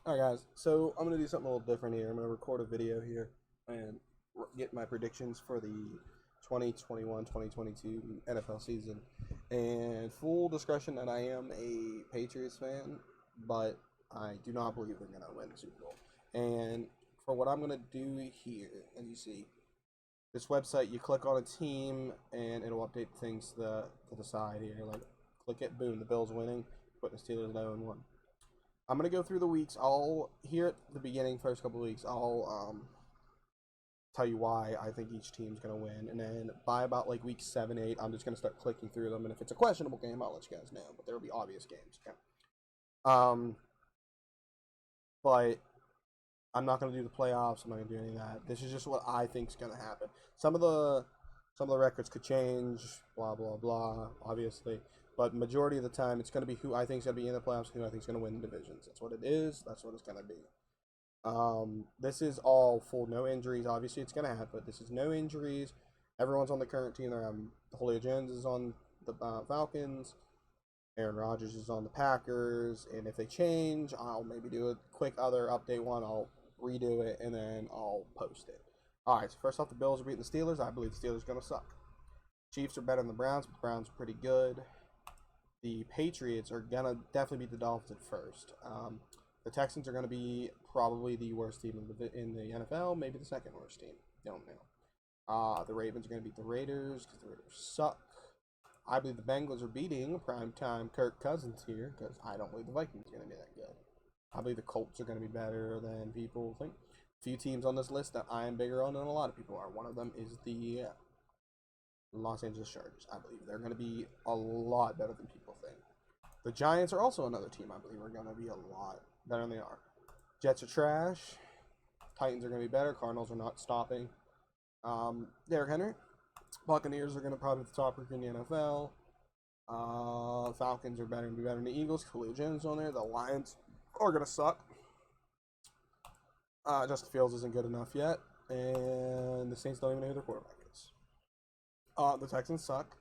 Alright guys, so I'm going to do something a little different here. I'm going to record a video here and get my predictions for the 2021-2022 NFL season. And full discretion that I am a Patriots fan, but I do not believe they're going to win the Super Bowl. And for what I'm going to do here, as you see, this website, you click on a team and it'll update things to the side here. Like, click it, boom, the Bills winning, put the Steelers 0-1. I'm gonna go through the weeks. I'll here at the beginning, first couple of weeks, I'll tell you why I think each team's gonna win, and then by about like week 7, 8, I'm just gonna start clicking through them. And if it's a questionable game, I'll let you guys know. But there will be obvious games. Okay. Um, but I'm not gonna do the playoffs. I'm not gonna do any of that. This is just what I think's gonna happen. Some of the records could change. Blah blah blah. Obviously. But majority of the time, it's going to be who I think is going to be in the playoffs, who I think is going to win the divisions. That's what it is. That's what it's going to be. This is all full no injuries. Obviously, it's going to happen, but this is no injuries. Everyone's on the current team. Julio Jones is on the Falcons. Aaron Rodgers is on the Packers. And if they change, I'll maybe do a quick other update one. I'll redo it and then I'll post it. All right. So first off, the Bills are beating the Steelers. I believe the Steelers are going to suck. Chiefs are better than the Browns, but the Browns are pretty good. The Patriots are gonna definitely beat the Dolphins at first. The Texans are gonna be probably the worst team in the NFL, maybe the second worst team. Don't know. The Ravens are gonna beat the Raiders because the Raiders suck. I believe the Bengals are beating primetime Kirk Cousins here because I don't believe the Vikings are gonna be that good. I believe the Colts are gonna be better than people think. A few teams on this list that I am bigger on than a lot of people are. One of them is the Los Angeles Chargers. I believe they're going to be a lot better than people think. The Giants are also another team I believe are going to be a lot better than they are. Jets are trash. Titans are going to be better. Cardinals are not stopping. Derrick Henry. Buccaneers are going to probably be the top recruit in the NFL. Falcons are better and be better than the Eagles. Julio Jones on there. The Lions are going to suck. Justin Fields isn't good enough yet. And the Saints don't even know who their quarterback is. The Texans suck.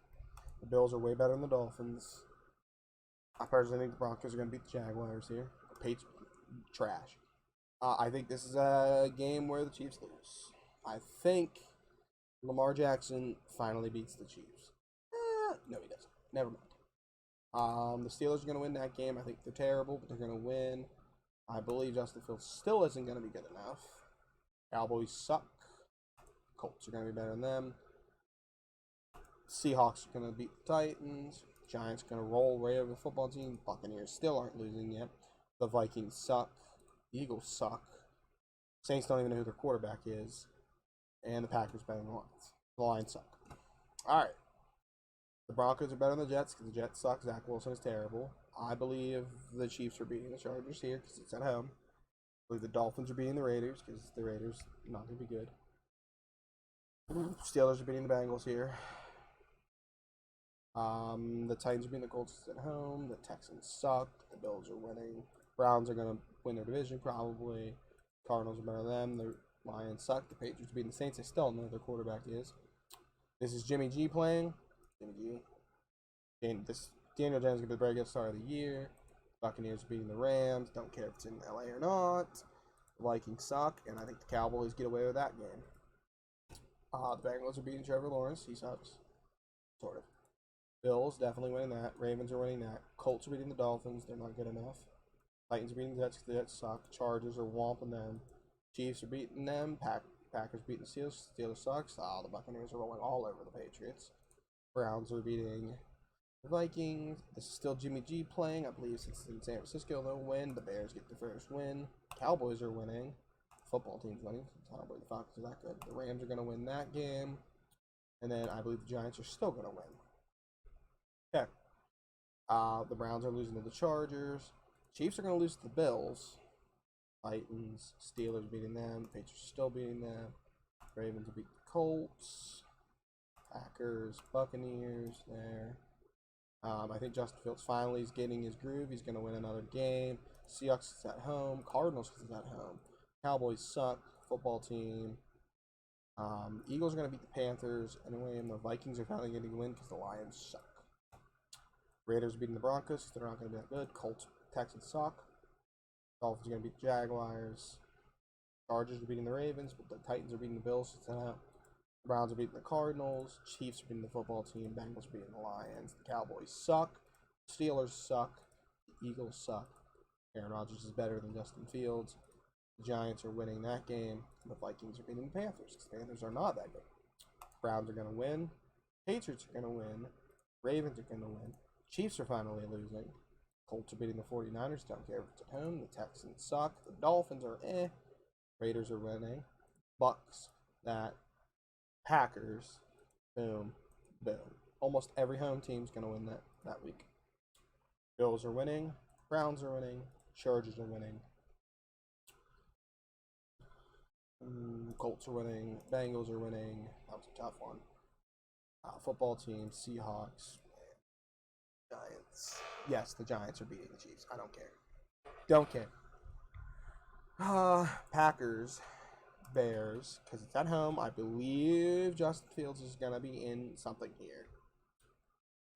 The Bills are way better than the Dolphins. I personally think the Broncos are going to beat the Jaguars here. Patriots, trash. I think this is a game where the Chiefs lose. I think Lamar Jackson finally beats the Chiefs. No, he doesn't. Never mind. The Steelers are going to win that game. I think they're terrible, but they're going to win. I believe Justin Fields still isn't going to be good enough. Cowboys suck. Colts are going to be better than them. Seahawks are going to beat the Titans. Giants going to roll right over the football team. Buccaneers still aren't losing yet. The Vikings suck. Eagles suck. Saints don't even know who their quarterback is. And the Packers better than the Lions. The Lions suck. All right. The Broncos are better than the Jets because the Jets suck. Zach Wilson is terrible. I believe the Chiefs are beating the Chargers here because it's at home. I believe the Dolphins are beating the Raiders because the Raiders are not going to be good. Steelers are beating the Bengals here. The Titans are beating the Colts at home. The Texans suck. The Bills are winning. Browns are going to win their division probably. Cardinals are better than them. The Lions suck. The Patriots are beating the Saints. They still don't know who their quarterback is. This is Jimmy G playing. Jimmy G. Daniel Jones is going to be the very good start of the year. Buccaneers are beating the Rams. Don't care if it's in LA or not. The Vikings suck, and I think the Cowboys get away with that game. The Bengals are beating Trevor Lawrence. He sucks. Sort of. Bills definitely winning that. Ravens are winning that. Colts are beating the Dolphins. They're not good enough. Titans are beating the Jets because the Jets suck. Chargers are whomping them. Chiefs are beating them. Packers beating the Steelers. Steelers sucks. The Buccaneers are rolling all over the Patriots. Browns are beating the Vikings. This is still Jimmy G playing. I believe since it's in San Francisco, they'll win. The Bears get the first win. Cowboys are winning. Football team's winning. I don't believe the Falcons are that good. The Rams are going to win that game. And then I believe the Giants are still going to win. Okay. The Browns are losing to the Chargers. Chiefs are going to lose to the Bills. Titans, Steelers beating them. Patriots still beating them. Ravens will beat the Colts. Packers, Buccaneers there. I think Justin Fields finally is getting his groove. He's going to win another game. Seahawks is at home. Cardinals is at home. Cowboys suck. Football team. Eagles are going to beat the Panthers anyway, and the Vikings are finally getting a win because the Lions suck. Raiders beating the Broncos. They're not going to be that good. Colts, Texans suck. Dolphins are going to beat the Jaguars. Chargers are beating the Ravens, but the Titans are beating the Bills. The Browns are beating the Cardinals. Chiefs are beating the football team. Bengals are beating the Lions. The Cowboys suck. Steelers suck. The Eagles suck. Aaron Rodgers is better than Justin Fields. The Giants are winning that game. The Vikings are beating the Panthers because the Panthers are not that good. Browns are going to win. Patriots are going to win. Ravens are going to win. Chiefs are finally losing. Colts are beating the 49ers. Don't care if it's at home. The Texans suck. The Dolphins are eh. Raiders are winning. Bucks. That. Packers. Boom. Boom. Almost every home team's going to win that week. Bills are winning. Browns are winning. Chargers are winning. Colts are winning. Bengals are winning. That was a tough one. Football team. Seahawks. Giants. Yes, the Giants are beating the Chiefs. I don't care. Don't care. Packers. Bears. Because it's at home. I believe Justin Fields is going to be in something here.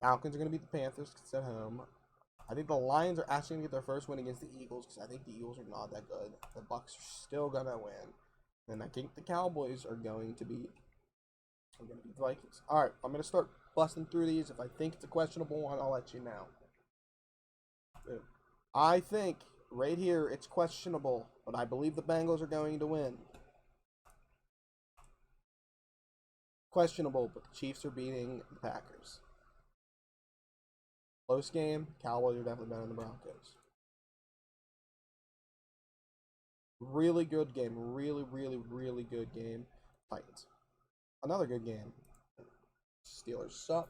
Falcons are going to beat the Panthers because it's at home. I think the Lions are actually going to get their first win against the Eagles because I think the Eagles are not that good. The Bucks are still going to win. And I think the Cowboys are going to beat the Vikings. All right, I'm going to start busting through these. If I think it's a questionable one, I'll let you know. I think right here it's questionable, but I believe the Bengals are going to win. Questionable, but the Chiefs are beating the Packers. Close game. Cowboys are definitely better than the Broncos. Really good game. Really, really, really good game. Titans. Another good game. Steelers suck.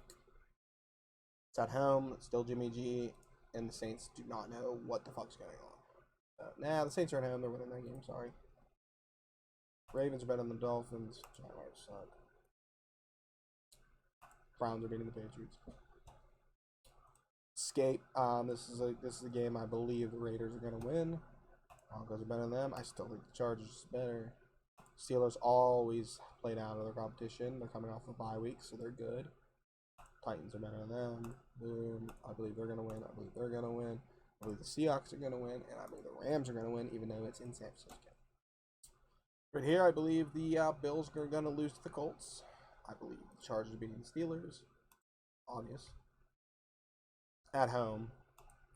It's at home. It's still Jimmy G. And the Saints do not know what the fuck's going on. The Saints are at home. They're winning that game. Sorry. Ravens are better than the Dolphins. Jaguars suck. Browns are beating the Patriots. Escape. This is a game I believe the Raiders are going to win. Broncos are better than them. I still think the Chargers is better. Steelers always play down to their competition. They're coming off a bye week, so they're good. Titans are better than them. Boom. I believe they're going to win. I believe they're going to win. I believe the Seahawks are going to win. And I believe the Rams are going to win, even though it's in San Francisco. But here, I believe the Bills are going to lose to the Colts. I believe the Chargers are beating the Steelers. Obvious. At home.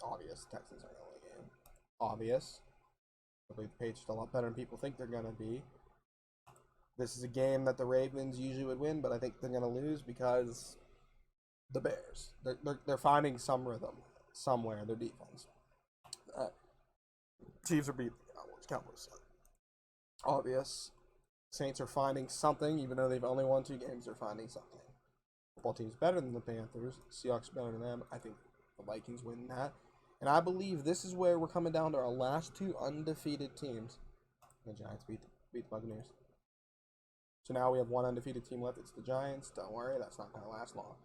Obvious. Texans are going to win. Obvious. I believe the Patriots are a lot better than people think they're going to be. This is a game that the Ravens usually would win, but I think they're going to lose because the Bears. They're finding some rhythm somewhere in their defense. Chiefs are beating the Cowboys. Cowboys suck. Obvious. Saints are finding something, even though they've only won 2 games, they're finding something. Football team's better than the Panthers. Seahawks better than them. I think the Vikings win that. And I believe this is where we're coming down to our last 2 undefeated teams. The Giants beat the Buccaneers. So now we have 1 undefeated team left. It's the Giants. Don't worry, that's not going to last long.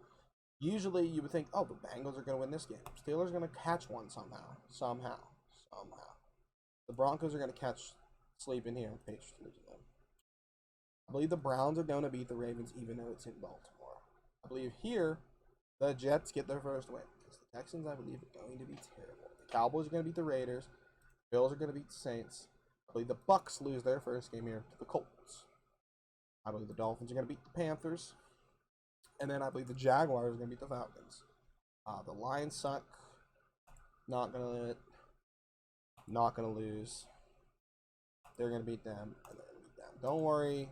Usually you would think, oh, the Bengals are going to win this game. Steelers are going to catch one somehow. The Broncos are going to catch sleep in here. Patriots losing them. I believe the Browns are going to beat the Ravens even though it's in Baltimore. I believe here the Jets get their first win because the Texans, I believe, are going to be terrible. The Cowboys are going to beat the Raiders. The Bills are going to beat the Saints. I believe the Bucks lose their first game here to the Colts. I believe the Dolphins are going to beat the Panthers. And then I believe the Jaguars are going to beat the Falcons. The Lions suck. Not going to lose. They're going to beat them. And they're going to beat them. Don't worry.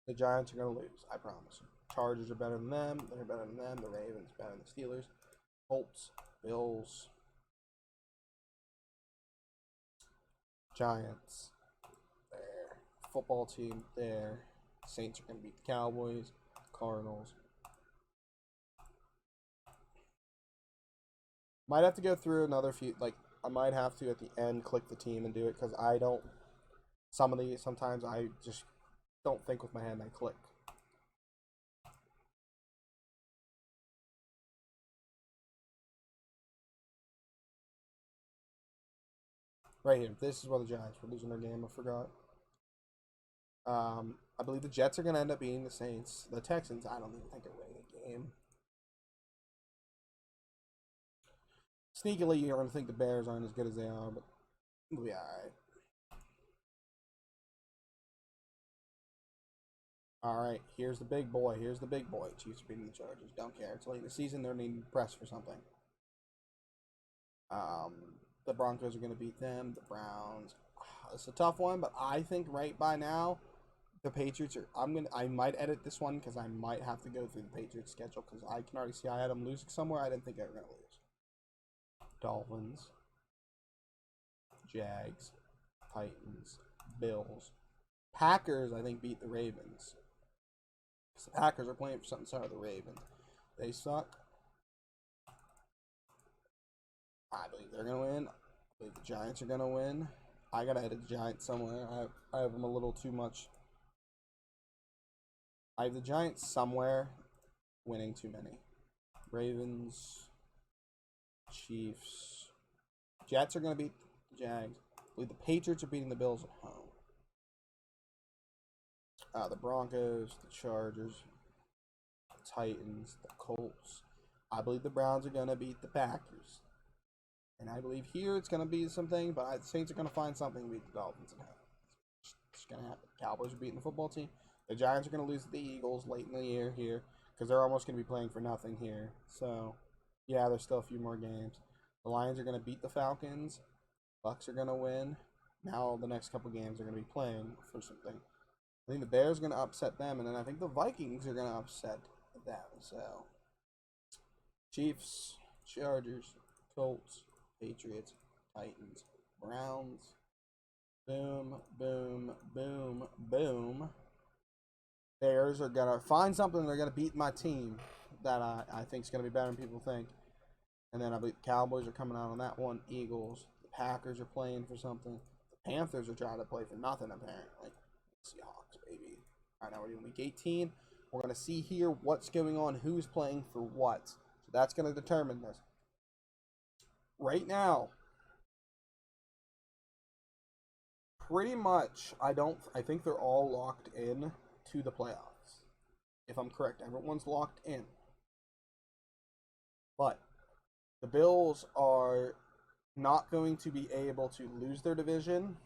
The Giants are going to lose. I promise. Chargers are better than them. They're better than them. The Ravens better than the Steelers. Colts. Bills. Giants. There. Football team. There. Saints are going to beat the Cowboys. Cardinals. Might have to go through another few, I might have to at the end click the team and do it because I don't, sometimes I just don't think with my hand, I click. Right here, this is where the Giants were losing their game, I forgot. I believe the Jets are going to end up beating the Saints. The Texans, I don't even think are winning a game. Sneakily, you're going to think the Bears aren't as good as they are, but We'll be alright. Alright, here's the big boy. Here's the big boy. Chiefs beating the Chargers. Don't care. It's late in the season. They're needing to press for something. The Broncos are going to beat them. The Browns. It's a tough one, but I think right by now, the Patriots are. I might edit this one because I might have to go through the Patriots schedule because I can already see I had them losing somewhere. I didn't think they were going to lose. Dolphins, Jags, Titans, Bills, Packers. I think beat the Ravens. The Packers are playing for something sorry the Ravens. They suck. I believe they're gonna win. I believe the Giants are gonna win. I gotta edit the Giants somewhere. I have them a little too much. I have the Giants somewhere, winning too many. Ravens, Chiefs, Jets are gonna beat the Jags. I believe the Patriots are beating the Bills at home. The Broncos, the Chargers, the Titans, the Colts. I believe the Browns are gonna beat the Packers. And I believe here it's going to be something, but the Saints are going to find something to beat the Dolphins at home. It's going to happen. Cowboys are beating the football team. The Giants are going to lose to the Eagles late in the year here because they're almost going to be playing for nothing here. So, yeah, there's still a few more games. The Lions are going to beat the Falcons. Bucks are going to win. Now the next couple games they're going to be playing for something. I think the Bears are going to upset them, and then I think the Vikings are going to upset them. So, Chiefs, Chargers, Colts, Patriots, Titans, Browns. Boom, boom, boom, boom. Bears are going to find something. They're going to beat my team that I think is going to be better than people think. And then I believe the Cowboys are coming out on that one. Eagles. The Packers are playing for something. The Panthers are trying to play for nothing, apparently. Seahawks, baby. All right, now we're doing week 18. We're going to see here what's going on, who's playing for what. So that's going to determine this. Right now, pretty much, I think they're all locked in to the playoffs. If I'm correct, everyone's locked in. But the Bills are not going to be able to lose their division.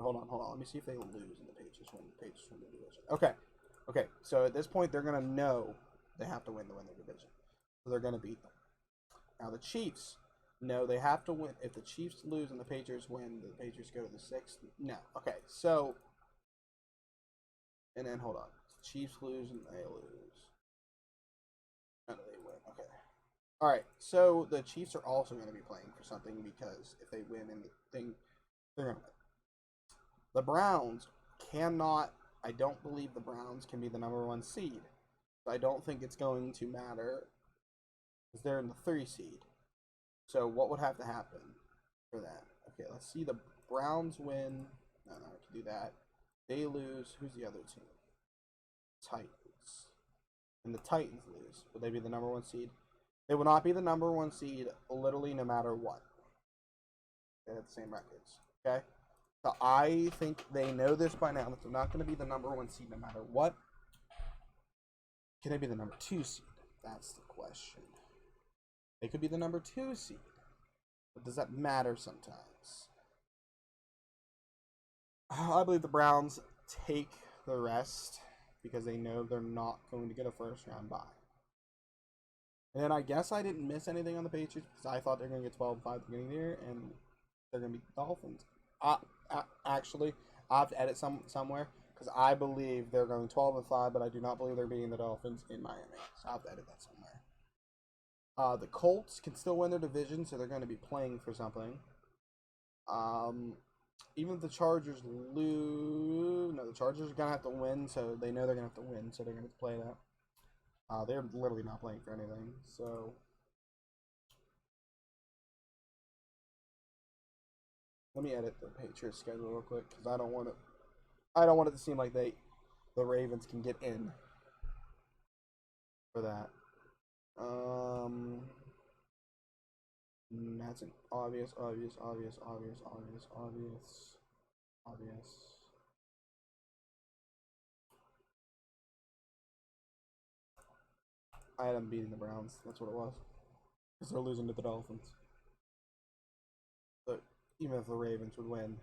Hold on. Let me see if they lose and the Patriots win. The Patriots win the division. Okay. So at this point, they're going to know they have to win to win their division. So they're going to beat them. Now the Chiefs, no, they have to win. If the Chiefs lose and the Patriots win, the Patriots go to the 6th. No. Okay, so, and then hold on. The Chiefs lose and they lose. No, they win. Okay. All right, so the Chiefs are also going to be playing for something because if they win and the thing, they're going to win. The Browns cannot. I don't believe the Browns can be the number 1 seed. I don't think it's going to matter because they're in the 3 seed. So what would have to happen for that? Okay, let's see. The Browns win. No, I can do that. They lose. Who's the other team? Titans. And the Titans lose. Would they be the number 1 seed? They will not be the number 1 seed, literally no matter what. They have the same records. Okay? So I think they know this by now that they're not going to be the number 1 seed no matter what. Can they be the number 2 seed? That's the question. They could be the number 2 seed. But does that matter sometimes? I believe the Browns take the rest because they know they're not going to get a first round bye. And then I guess I didn't miss anything on the Patriots because I thought they were going to get 12-5 at the beginning of the year and they're going to beat the Dolphins. Actually, I have to edit somewhere because I believe they're going 12-5, but I do not believe they're beating the Dolphins in Miami. So I have to edit that somewhere. The Colts can still win their division, so they're going to be playing for something. Even if the Chargers lose, no, the Chargers are going to have to win, so they know they're going to have to win, so they're going to play that. They're literally not playing for anything, so. Let me edit the Patriots schedule real quick because I don't want it to seem like the Ravens can get in for that. That's an obvious. I had them beating the Browns. That's what it was. Because they're losing to the Dolphins. So even if the Ravens would win,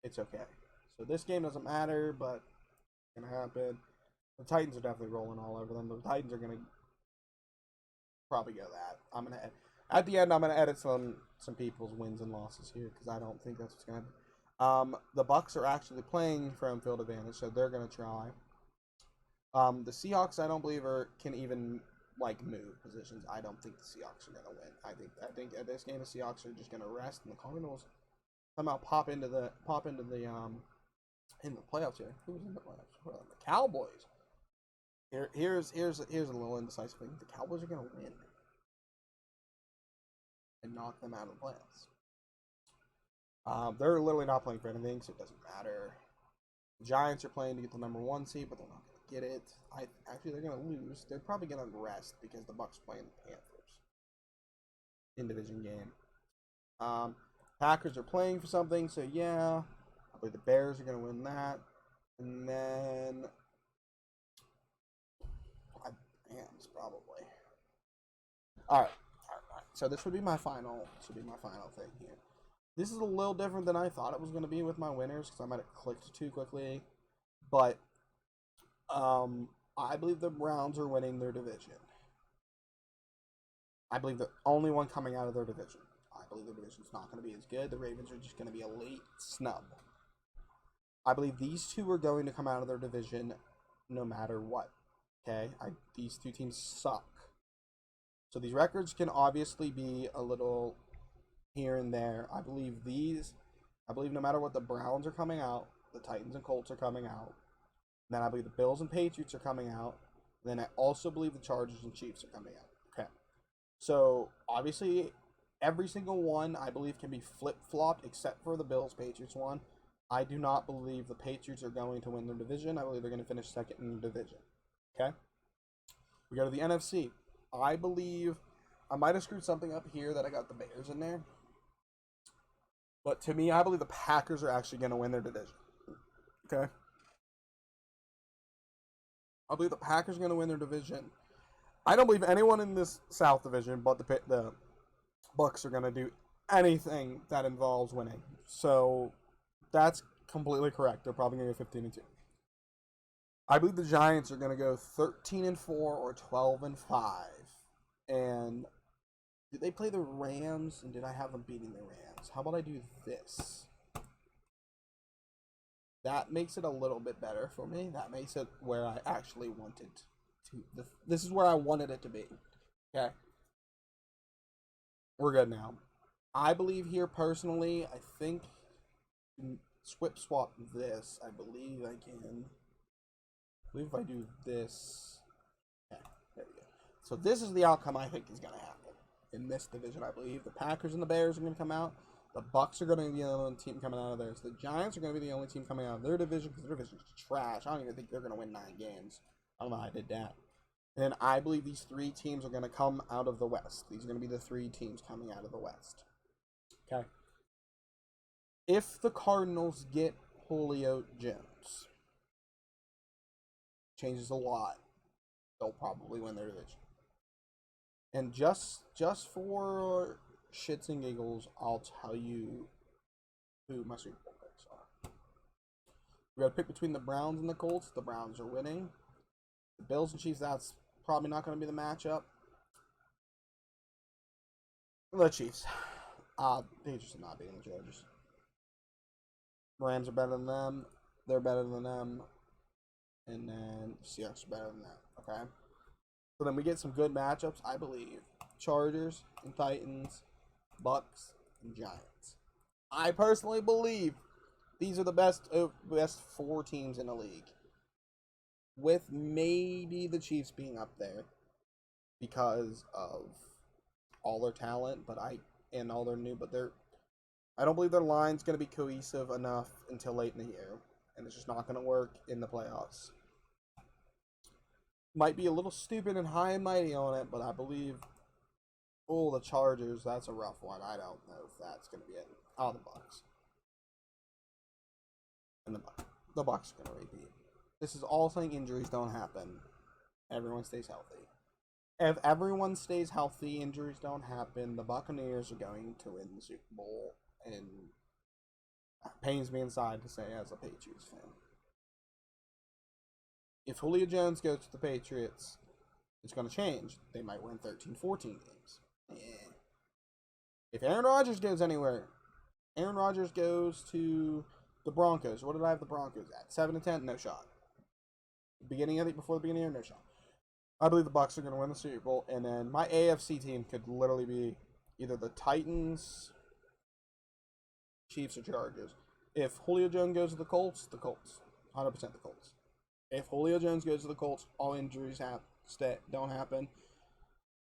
it's okay. So this game doesn't matter, but it's gonna happen. The Titans are definitely rolling all over them. The Titans are gonna probably go that. I'm gonna at the end. I'm gonna edit some people's wins and losses here because I don't think that's what's gonna happen. The Bucks are actually playing for home field advantage, so they're gonna try. The Seahawks, I don't believe can even like move positions. I don't think the Seahawks are gonna win. I think at this game the Seahawks are just gonna rest, and the Cardinals somehow pop into the in the playoffs here. Who's in the playoffs? Well, the Cowboys. Here's a little indecisive thing. The Cowboys are gonna win and knock them out of the playoffs. They're literally not playing for anything, so it doesn't matter. The Giants are playing to get the number 1 seed, but they're not gonna get it. They're gonna lose. They're probably gonna rest because the Bucks playing the Panthers in division game. Packers are playing for something, so yeah. I believe the Bears are gonna win that, and then Rams probably. All right. So this would be my final. This would be my final thing here. This is a little different than I thought it was going to be with my winners because I might have clicked too quickly, but I believe the Browns are winning their division. I believe the only one coming out of their division. I believe the division's not going to be as good. The Ravens are just going to be a late snub. I believe these two are going to come out of their division no matter what. Okay? These two teams suck. So these records can obviously be a little here and there. I believe no matter what, the Browns are coming out, the Titans and Colts are coming out. Then I believe the Bills and Patriots are coming out. Then I also believe the Chargers and Chiefs are coming out. Okay. So obviously every single one I believe can be flip-flopped except for the Bills Patriots one. I do not believe the Patriots are going to win their division. I believe they're going to finish second in the division. Okay? We go to the NFC. I believe I might have screwed something up here that I got the Bears in there. But to me, I believe the Packers are actually going to win their division. Okay? I believe the Packers are going to win their division. I don't believe anyone in this South division but the Bucks are going to do anything that involves winning. So that's completely correct. They're probably going to go 15-2. I believe the Giants are going to go 13-4 or 12-5. And did they play the Rams? And did I have them beating the Rams? How about I do this? That makes it a little bit better for me. That makes it where I actually wanted to. This is where I wanted it to be. Okay. We're good now. I believe here personally, I think swap this. I believe I can. I believe if I do this. Yeah, there we go. So this is the outcome I think is going to happen in this division. I believe the Packers and the Bears are going to come out. The Bucks are going to be the only team coming out of theirs. The Giants are going to be the only team coming out of their division because their division is trash. I don't even think they're going to win 9 games. I don't know how I did that. And I believe these 3 teams are going to come out of the West. These are going to be the 3 teams coming out of the West. Okay. If the Cardinals get Julio Jones, changes a lot. They'll probably win their division. And just for shits and giggles, I'll tell you who my Super Bowl picks are. We got to pick between the Browns and the Colts. The Browns are winning. The Bills and Chiefs, that's probably not going to be the matchup. The Chiefs. Patriots are not beating the Chargers. Rams are better than them. They're better than them. And then Seahawks are better than them. Okay? So then we get some good matchups, I believe. Chargers and Titans, Bucks and Giants. I personally believe these are the best 4 teams in the league. With maybe the Chiefs being up there because of all their talent, and all their new, but I don't believe their line's going to be cohesive enough until late in the year, and it's just not going to work in the playoffs. Might be a little stupid and high and mighty on it, but I believe, the Chargers, that's a rough one. I don't know if that's going to be it. The Bucks. And the Bucks are going to repeat. This is all saying injuries don't happen. Everyone stays healthy. If everyone stays healthy, injuries don't happen, the Buccaneers are going to win the Super Bowl, and pains me inside to say as a Patriots fan. If Julio Jones goes to the Patriots, it's going to change. They might win 13, 14 games. Yeah. If Aaron Rodgers goes anywhere, Aaron Rodgers goes to the Broncos. What did I have the Broncos at? 7-10? No shot. Before the beginning of the year, no shot. I believe the Bucs are going to win the Super Bowl, and then my AFC team could literally be either the Titans, Chiefs, or Chargers. If Julio Jones goes to the Colts, 100% the Colts. If Julio Jones goes to the Colts, all injuries don't happen.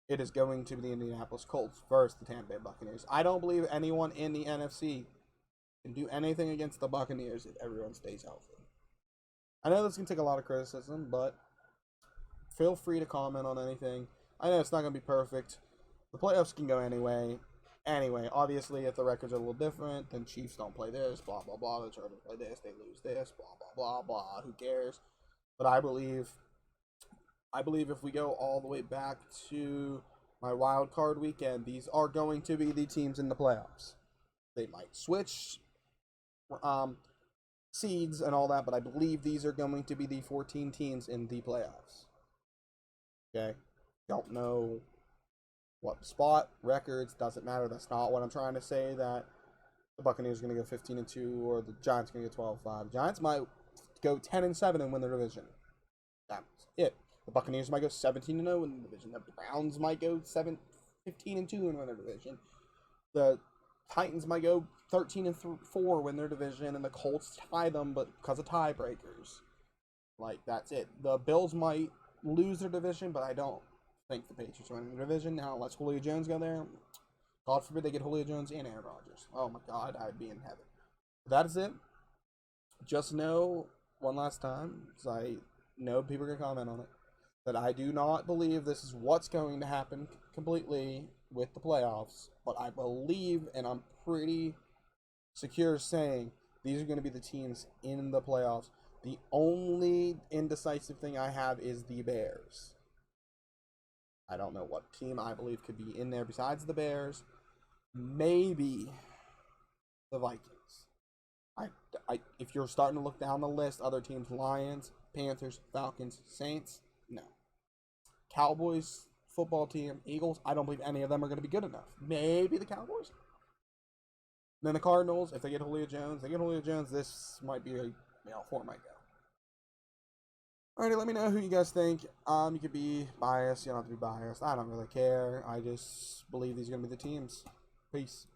It is going to be the Indianapolis Colts versus the Tampa Bay Buccaneers. I don't believe anyone in the NFC can do anything against the Buccaneers if everyone stays healthy. I know this can take a lot of criticism, but feel free to comment on anything. I know it's not going to be perfect. The playoffs can go anyway. Anyway, obviously, if the records are a little different, then Chiefs don't play this, blah, blah, blah. The Chargers play this, they lose this, blah, blah, blah, blah. Who cares? But I believe if we go all the way back to my wild card weekend, these are going to be the teams in the playoffs. They might switch seeds and all that, but I believe these are going to be the 14 teams in the playoffs. Okay? Don't know what spot, records, doesn't matter. That's not what I'm trying to say, that the Buccaneers are going to go 15-2 or the Giants are going to go 12-5. The Giants might go 10-7 and win the division. That's it. The Buccaneers might go 17-0 in the division. The Browns might go 15-2 and win their division. The Titans might go 13-4 win their division, and the Colts tie them, but because of tiebreakers. Like, that's it. The Bills might lose their division, but I don't think the Patriots win the division. Now, let's Julio Jones go there. God forbid they get Julio Jones and Aaron Rodgers. Oh my God, I'd be in heaven. That is it. Just know, one last time, because I know people are going to comment on it, that I do not believe this is what's going to happen completely with the playoffs, but I believe, and I'm pretty secure saying, these are going to be the teams in the playoffs. The only indecisive thing I have is the Bears. I don't know what team I believe could be in there besides the Bears. Maybe the Vikings. If you're starting to look down the list, other teams, Lions, Panthers, Falcons, Saints, no. Cowboys, football team, Eagles, I don't believe any of them are going to be good enough. Maybe the Cowboys. Then the Cardinals, if they get Julio Jones, this might be a 4 might go. Alrighty, let me know who you guys think. You could be biased, you don't have to be biased. I don't really care. I just believe these are going to be the teams. Peace.